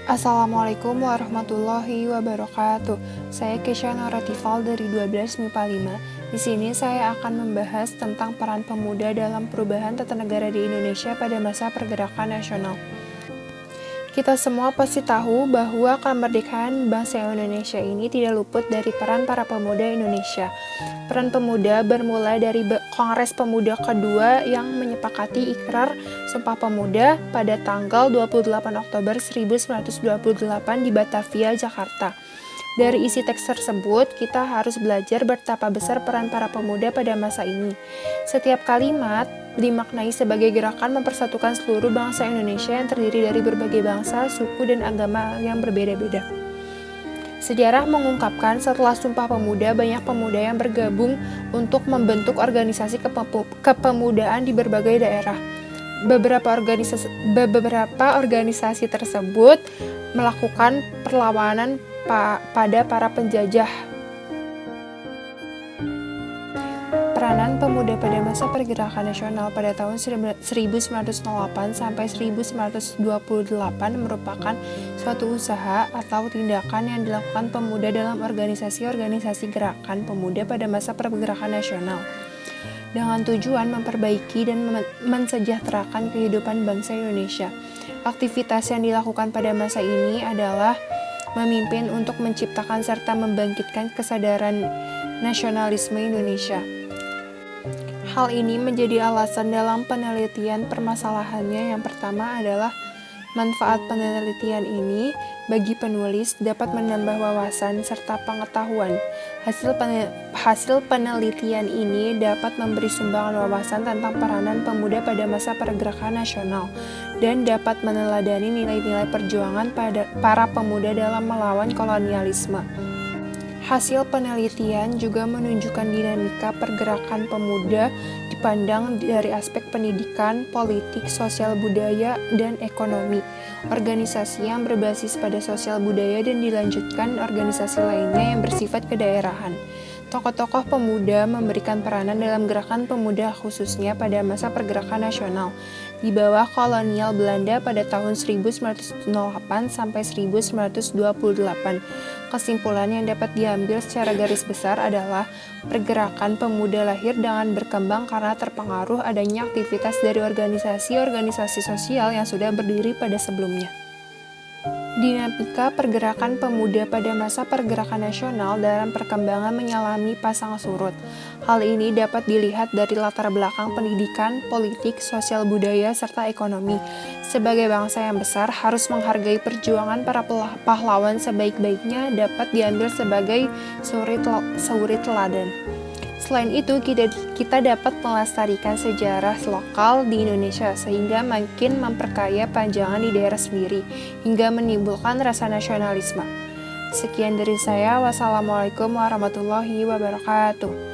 Assalamualaikum warahmatullahi wabarakatuh. Saya Kesha Noratifal dari 12 MIPA 5. Di sini saya akan membahas tentang peran pemuda dalam perubahan tata negara di Indonesia pada masa pergerakan nasional. Kita semua pasti tahu bahwa kemerdekaan bangsa Indonesia ini tidak luput dari peran para pemuda Indonesia. Peran pemuda bermula dari Kongres Pemuda kedua yang menyepakati Ikrar Sumpah Pemuda pada tanggal 28 Oktober 1928 di Batavia, Jakarta. Dari isi teks tersebut, kita harus belajar betapa besar peran para pemuda pada masa ini. Setiap kalimat dimaknai sebagai gerakan mempersatukan seluruh bangsa Indonesia yang terdiri dari berbagai bangsa, suku, dan agama yang berbeda-beda. Sejarah mengungkapkan setelah Sumpah Pemuda, banyak pemuda yang bergabung untuk membentuk organisasi kepemudaan di berbagai daerah. Beberapa organisasi tersebut melakukan perlawanan pada para penjajah. Peranan pemuda pada masa pergerakan nasional pada tahun 1908 sampai 1928 merupakan suatu usaha atau tindakan yang dilakukan pemuda dalam organisasi-organisasi gerakan pemuda pada masa pergerakan nasional dengan tujuan memperbaiki dan mensejahterakan kehidupan bangsa Indonesia. Aktivitas yang dilakukan pada masa ini adalah memimpin untuk menciptakan serta membangkitkan kesadaran nasionalisme Indonesia. Hal ini menjadi alasan dalam penelitian permasalahannya. Yang pertama adalah manfaat penelitian ini bagi penulis dapat menambah wawasan serta pengetahuan. Hasil penelitian ini dapat memberi sumbangan wawasan tentang peranan pemuda pada masa pergerakan nasional dan dapat meneladani nilai-nilai perjuangan para pemuda dalam melawan kolonialisme. Hasil penelitian juga menunjukkan dinamika pergerakan pemuda dipandang dari aspek pendidikan, politik, sosial budaya, dan ekonomi. Organisasi yang berbasis pada sosial budaya dan dilanjutkan organisasi lainnya yang bersifat kedaerahan. Tokoh-tokoh pemuda memberikan peranan dalam gerakan pemuda khususnya pada masa pergerakan nasional di bawah kolonial Belanda pada tahun 1908 sampai 1928. Kesimpulan yang dapat diambil secara garis besar adalah pergerakan pemuda lahir dengan berkembang karena terpengaruh adanya aktivitas dari organisasi-organisasi sosial yang sudah berdiri pada sebelumnya. Dinamika pergerakan pemuda pada masa pergerakan nasional dalam perkembangan mengalami pasang surut. Hal ini dapat dilihat dari latar belakang pendidikan, politik, sosial budaya, serta ekonomi. Sebagai bangsa yang besar, harus menghargai perjuangan para pahlawan sebaik-baiknya dapat diambil sebagai suri teladan. Selain itu, kita dapat melestarikan sejarah lokal di Indonesia sehingga makin memperkaya panjangan di daerah sendiri hingga menimbulkan rasa nasionalisme. Sekian dari saya. Wassalamualaikum warahmatullahi wabarakatuh.